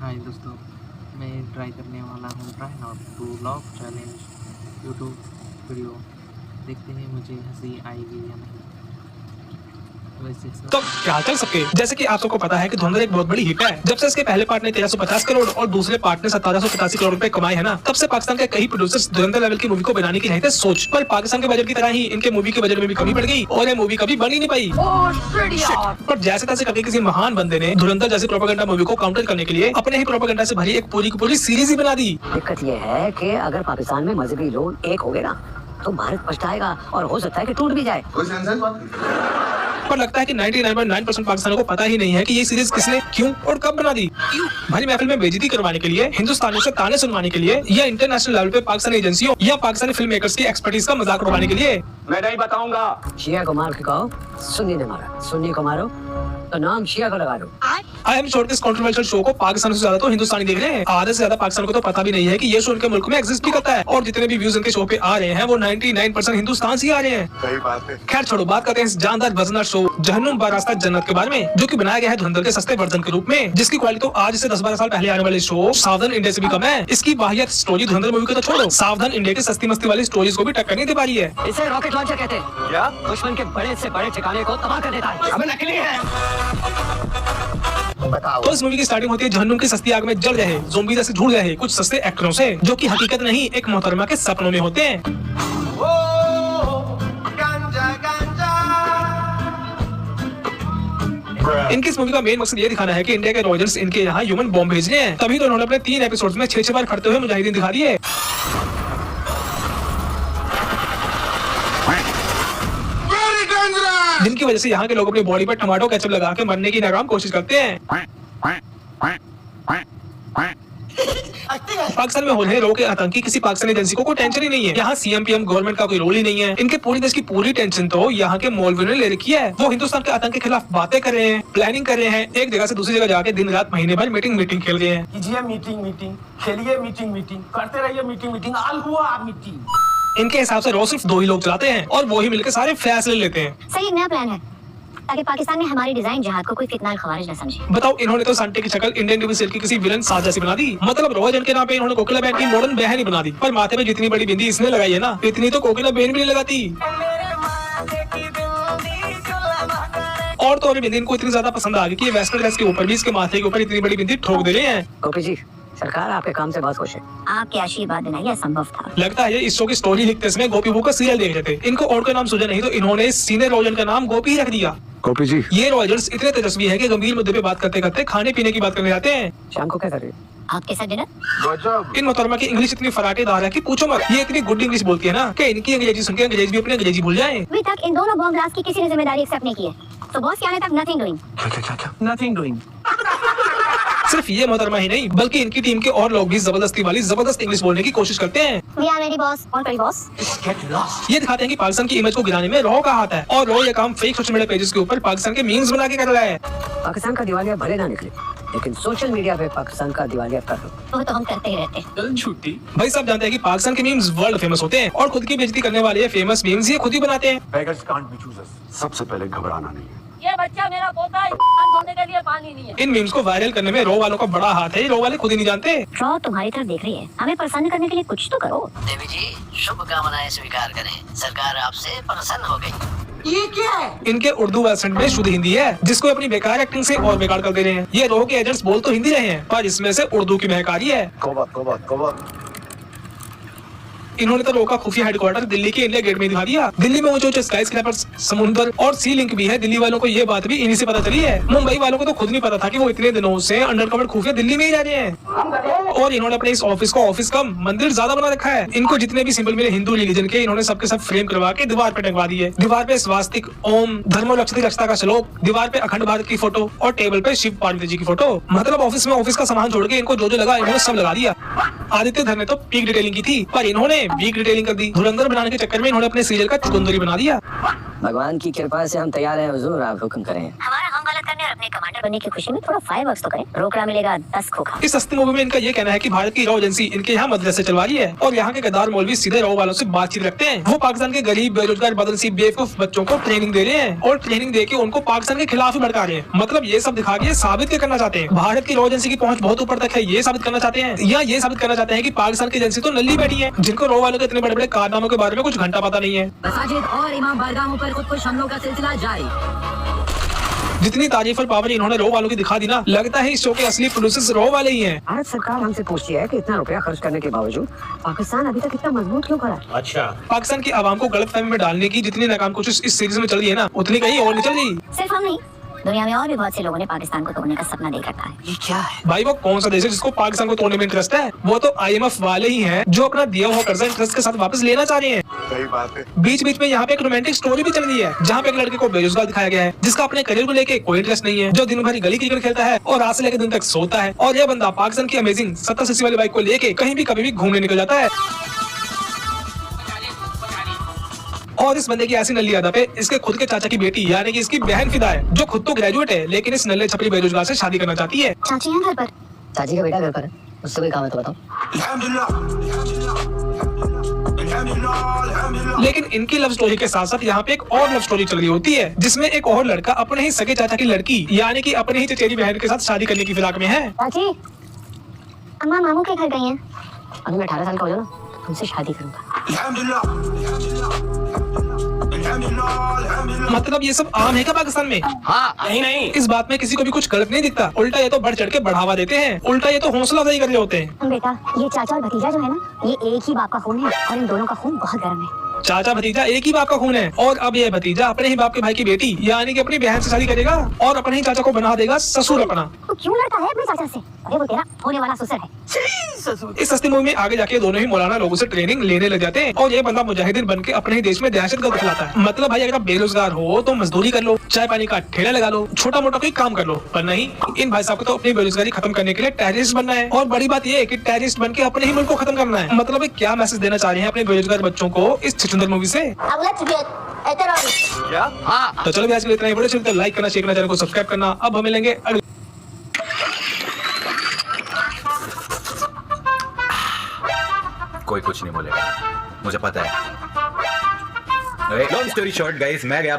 हाय दोस्तों, मैं ट्राई करने वाला हूँ try not to lock challenge YouTube video. देखते हैं मुझे हंसी आएगी या नहीं। तो क्या चल सके। जैसे कि आप सबको पता है कि धुरंधर एक बहुत बड़ी हिट है। जब से इसके पहले पार्ट ने 1350 करोड़ और दूसरे पार्ट ने 1785 करोड़ रुपए कमाए हैं ना, तब से पाकिस्तान के कई प्रोड्यूसर्स धुरंधर लेवल की मूवी को बनाने की रहते सोच, पर पाकिस्तान के बजट की तरह ही इनके मूवी के बजट में भी कमी पड़ गई और ये मूवी कभी बन ही नहीं पाई। पर जैसे तैसे करके किसी महान बंदे ने धुरंधर जैसी प्रोपेगेंडा मूवी को काउंटर करने के लिए अपने ही प्रोपेगेंडा से भरी एक पूरी की पूरी सीरीज ही बना दी। दिक्कत ये है कि अगर पाकिस्तान में मजहबी लोग एक हो गए ना, तो भारत पछताएगा और हो सकता है कि टूट भी जाए। पर लगता है कि 99.9% पाकिस्तानियों को पता ही नहीं है कि ये सीरीज किसने, क्यों और कब बना दी। भरी महफिल में बेइज्जती करवाने के लिए, हिंदुस्तानियों से ताने सुनवाने के लिए, या इंटरनेशनल लेवल पे पाकिस्तानी एजेंसियों या पाकिस्तानी फिल्म मेकर्स की एक्सपर्टीज का मजाक उड़ाने के लिए। मैं नहीं बताऊंगा। शिया को मार के कहो सुन्नी ने मारा, सुन्नी को मारो तो नाम शिया को लगा दो। आई एम श्योर इस कंट्रोवर्शियल शो को पाकिस्तान से ज्यादा तो हिंदुस्तानी देख रहे हैं। आधे से ज्यादा पाकिस्तान को तो पता भी नहीं है कि ये शो उनके मुल्क में एग्जिस्ट भी करता है, और जितने भी व्यूज इनके शो पे आ रहे हैं वो 99% हिंदुस्तान से ही आ रहे हैं। सही बात है। खैर छोड़ो, बात करते हैं इस जानदार वजनदार शो जहन्नुम बरास्ता जन्नत के बारे में, जो कि बनाया गया है धुरंधर के सस्ते वर्जन के रूप में, जिसकी क्वालिटी तो आज से 10-12 साल पहले आने वाले शो सावधान इंडिया से भी कम है। इसकी वाहियात स्टोरी धुरंधर मूवी को तो छोड़ो, सावधान इंडिया की सस्ती मस्ती वाली स्टोरीज को भी टक्कर नहीं दे पा रही है। इसे रॉकेट लॉन्चर कहते हैं। क्या? दुश्मन के बड़े से बड़े ठिकाने को तबाह कर देता है। अब नकली है। बताओ। तो इस मूवी की स्टार्टिंग होती है जहन्नुम की सस्ती आग में जल रहे ज़ोंबी जैसे झूल रहे कुछ सस्ते एक्टरों से, जो कि हकीकत नहीं एक मोहतरमा के सपनों में होते हैं। इनकी इस मूवी का मेन मकसद ये दिखाना है कि इंडिया के रॉयल्स इनके यहाँ ह्यूमन बॉम्ब भेज रहे हैं, तभी तो उन्होंने अपने 3 एपिसोड्स में 6 बार फटते हुए मुजाहिदीन दिखा दिए। जिनकी वजह से यहाँ के लोग अपनी बॉडी पर टमाटो केचप लगा के मरने की नाकाम कोशिश करते हैं। पाकिस्तान में हो रहे रो के आतंकी किसी पाकिस्तानी एजेंसी को कोई टेंशन ही नहीं है। यहाँ सीएम पीएम गवर्नमेंट का कोई रोल ही नहीं है। इनके पूरी देश की पूरी टेंशन तो यहाँ के मौलवियों ने ले रखी है। वो हिंदुस्तान के आतंक के खिलाफ बातें कर रहे हैं, प्लानिंग कर रहे हैं, एक जगह से दूसरी जगह जाके दिन रात महीने भर मीटिंग खेल रहे हैं। कीजिए मीटिंग, खेलिए मीटिंग, करते रहिए मीटिंग, आल हुआ मीटिंग। इनके हिसाब से रो सिर्फ 2 ही लोग चलाते हैं और वो ही मिलकर सारे फैसले लेते हैं। सही एक नया प्लान है ताकि पाकिस्तान में हमारी डिजाइन जहाद को कोई फितना खवारिज न समझे। बताओ, इन्होंने तो संटे की शक्ल इंडियन नेवी सेल की किसी विलन साज जैसी बना दी। मतलब रोहजन के नाम पे इन्होंने कोकिला बहन की मॉडर्न बहन ही बना दी। पर माथे में जितनी बड़ी बिंदी इसने लगाई है ना, इतनी तो कोकिला बहन भी नहीं लगाती। और तो और बिंदी इनको इतनी ज्यादा पसंद आ गई कि वेस्टर्न ड्रेस के ऊपर भी इसके माथे के ऊपर इतनी बड़ी बिंदी ठोक दे रहे हैं। गोपी जी, सरकार आपके काम से बहुत खुश है। आपके आशीर्वाद बिना यह संभव था। लगता है ये इस शो की स्टोरी लिखते समय गोपी बहू का सीरियल देख रहे थे। इनको और का नाम सूझा नहीं तो इन्होंने इस सीनियर रोजन का नाम गोपी ही रख दिया। गोपी जी, ये रॉयल्स इतने तेजस्वी है कि गंभीर मुद्दे पे बात करते करते खाने पीने की बात करने जाते हैं। शाम को क्या कर रही है? आपके साथ डिनर? गजब। इन मोहतरमा की इंग्लिश इतनी फराटेदार है कि पूछो मत। ये इतनी गुड इंग्लिश बोलती है ना कि इनकी अंग्रेजी सुनकर अंग्रेज भी अपनी अंग्रेजी भूल जाएं। अभी तक इन दोनों बॉम्ब ब्लास्ट की किसी ने जिम्मेदारी एक्सेप्ट नहीं की है, तो बॉस के आने तक नथिंग डूइंग। Nothing doing. सिर्फ ये मोहतरमा ही नहीं बल्कि इनकी टीम के और लोग भी जबरदस्ती वाली जबरदस्त इंग्लिश बोलने की कोशिश करते हैं। We are ready boss, on करी बॉस। ये दिखाते हैं कि पाकिस्तान की इमेज को गिराने में रॉ का हाथ है, और रॉ ये काम फेक सोशल मीडिया पेजेस के ऊपर पाकिस्तान के मीम्स बना के कर रहा है। पाकिस्तान का दिवालिया भले ना निकले, लेकिन सोशल मीडिया पे पाकिस्तान का दिवालिया कर दो। वो तो हम करते ही रहते हैं। भाई साहब जानते हैं कि पाकिस्तान के मीम्स वर्ल्ड फेमस होते हैं, और खुद की बेइज्जती करने वाले फेमस मीम्स ये खुद ही बनाते हैं। Beggars can't be choosers। सबसे पहले घबराना नहीं है। ये बच्चा मेरा पोता है, धोने के लिए पानी नहीं है। इन मीम्स को वायरल करने में रॉ वालों का बड़ा हाथ है। ये रॉ वाले खुद ही नहीं जानते। ड्रॉ तुम्हारी तरफ देख रही है, हमें प्रसन्न करने के लिए कुछ तो करो। देवी जी, शुभकामनाएं स्वीकार करें, सरकार आपसे प्रसन्न हो गई। ये क्या है? इनके उर्दू एक्सेंट में शुद्ध हिंदी है, जिसको अपनी बेकार एक्टिंग से और बेकार कर दे रहे हैं। ये रॉ के एजेंट्स बोल तो हिंदी रहे हैं, पर इसमें से उर्दू की महक आ रही है। तौबा। इन्होंने तो रो का खुफिया हेडक्वार्टर दिल्ली के इंडिया गेट में दिखा दिया। दिल्ली में ऊंचे स्काई स्क्रैपर्स, समुद्र और सी लिंक भी है। दिल्ली वालों को ये बात भी इन्हीं से पता चली है। मुंबई वालों को तो खुद नहीं पता था कि वो इतने दिनों से अंडरकवर खुफिया दिल्ली में ही रह रहे हैं। और इन्होंने अपने इस ऑफिस को ऑफिस कम मंदिर ज्यादा बना रखा है। इनको जितने भी सिंबल मिले हिंदू रिलीजन के, इन्होंने सबके सब फ्रेम करवा के दीवार पे टंगवा दिए। दीवार पे स्वास्तिक, ओम, धर्मो रक्षति रक्षता का श्लोक, दीवार पे अखंड भारत की फोटो और टेबल पे शिव पार्वती जी की फोटो। मतलब ऑफिस में ऑफिस का सामान छोड़ के इनको जो लगा इन्होंने सब लगा दिया। आदित्य धर ने तो पीक डिटेलिंग की थी, पर इन्होंने वीक डिटेलिंग कर दी। धुरंधर बनाने के चक्कर में इन्होंने अपने सीरियल का चुकंदरी बना दिया। भगवान की कृपा से हम तैयार हैं हुजूर, आप हुक्म करें। हमारा हम गलत करने और अपने कमांडर बनने की खुशी में थोड़ा फायरवर्क्स तो करें। रोकड़ा मिलेगा 10 खोखा। इस सस्ती मूवी में इनका ये कहना है कि भारत की रॉ एजेंसी इनके यहाँ मदरसे चलवा रही है और यहाँ के गद्दार मौलवी सीधे रॉ वालों से बातचीत रखते हैं। वो पाकिस्तान के गरीब बेरोजगार बदनसीब बेवकूफ बच्चों को ट्रेनिंग दे रहे हैं और ट्रेनिंग देके उनको पाकिस्तान के खिलाफ ही भड़का रहे हैं। मतलब ये सब दिखा के साबित क्या करना चाहते हैं? भारत की रॉ एजेंसी की पहुंच बहुत ऊपर तक है, ये साबित करना चाहते हैं, या ये साबित करना चाहते हैं कि पाकिस्तान की एजेंसी तो नल्ली बैठी है, जिनको रॉ वालों के इतने बड़े बड़े कारनामों के बारे में कुछ घंटा पता नहीं है। मसाजिद और इमाम बारगाहों पर खुदकुश हमलों का सिलसिला जारी। जितनी तारीफ और पावर इन्होंने रॉ वालों की दिखा दी ना, लगता है इस शो के असली प्रोड्यूसर्स रॉ वाले ही हैं। भारत सरकार हमसे पूछती है कि इतना रुपया खर्च करने के बावजूद पाकिस्तान अभी तक इतना मजबूत क्यों खड़ा है? अच्छा, पाकिस्तान की आवाम को गलतफहमी में डालने की जितनी नाकाम कोशिश इस सीरीज में चल रही है ना, उतनी कहीं और नहीं चल रही। सिर्फ हम नहीं, दुनिया में और भी बहुत से लोगों ने पाकिस्तान को तोड़ने का सपना देख रखा है। ये क्या है? भाई वो कौन सा देश है जिसको पाकिस्तान को तोड़ने में इंटरेस्ट है? वो तो IMF वाले ही हैं जो अपना दिया हुआ कर्जा इंटरेस्ट के साथ वापस लेना चाह रहे हैं। सही बात है। बीच बीच में यहाँ पे एक रोमांटिक स्टोरी भी चल रही है, जहाँ पे एक लड़के को बेरोजगार दिखाया गया है, जिसका अपने करियर को लेके कोई इंटरेस्ट नहीं है, जो दिन भर गली क्रिकेट खेलता है और रात से लेकर दिन तक सोता है। और यह बंदा पाकिस्तान की अमेजिंग 70cc वाली बाइक को लेके कहीं भी कभी भी घूमने निकल जाता है। और इस बंदे की ऐसी नल्ली अदा पे इसके खुद के चाचा की बेटी यानी कि इसकी बहन फिदा है, जो खुद तो ग्रेजुएट है लेकिन इस नल्ले छपरी बेरोजगार से शादी करना चाहती है। चाची हैं घर पर? चाची का बेटा घर पर है, उससे कोई काम है तो बताओ। लेकिन इनकी लव स्टोरी के साथ साथ यहाँ पे एक और लव स्टोरी चल रही होती है, जिसमें एक और लड़का अपने ही सगे चाचा की लड़की यानी कि अपने ही चचेरी बहन के साथ शादी करने की फिराक में है। चाची, अम्मा मामू के घर गई हैं। अभी मैं 18 साल का हो जाऊँ ना, तुमसे शादी करूंगा। मतलब ये सब आम है क्या पाकिस्तान में? हाँ, नहीं इस बात में किसी को भी कुछ गलत नहीं दिखता, उल्टा ये तो बढ़ चढ़ के बढ़ावा देते हैं, उल्टा ये तो हौसला अफजाई कर रहे होते हैं। बेटा, ये चाचा और भतीजा जो है ना, ये एक ही बाप का खून है और इन दोनों का खून बहुत गर्म है। चाचा भतीजा एक ही बाप का खून है और अब ये भतीजा अपने ही बाप के भाई की बेटी यानी कि अपनी बहन से शादी करेगा और अपने ही चाचा को बना देगा ससुर अपना। तो क्यों लड़ता है अपने चाचा से? अरे वो तेरा होने वाला ससुर है। इस सस्ती मूवी में आगे जाके दोनों ही मौलाना लोगों से ट्रेनिंग लेने लग जाते हैं और ये बंदा मुजाहिदीन बन के अपने ही देश में दहशतगर्द फैलाता है। मतलब भाई अगर आप बेरोजगार हो तो मजदूरी कर लो, चाय पानी का ठेला लगा लो, छोटा मोटा कोई काम कर लो, पर नहीं, इन भाई साहब को तो अपनी बेरोजगारी खत्म करने के लिए टेररिस्ट बनना है। और बड़ी बात ये है कि टेररिस्ट बन के अपने ही मुल्क को खत्म करना है। मतलब क्या मैसेज देना चाह रहे हैं अपने बेरोजगार बच्चों को इस छुछुंदर मूवी से? क्या? हाँ, तो चलो भी आज के लिए इतना ही। वीडियो चलते लाइक करना, शेयर करना, चैनल को सब्सक्राइब करना। अब हम मिलेंगे अगले कोई कुछ नहीं बोलेगा, मुझे पता है। लॉन्ग स्टोरी शॉर्ट गाइस, मैं गया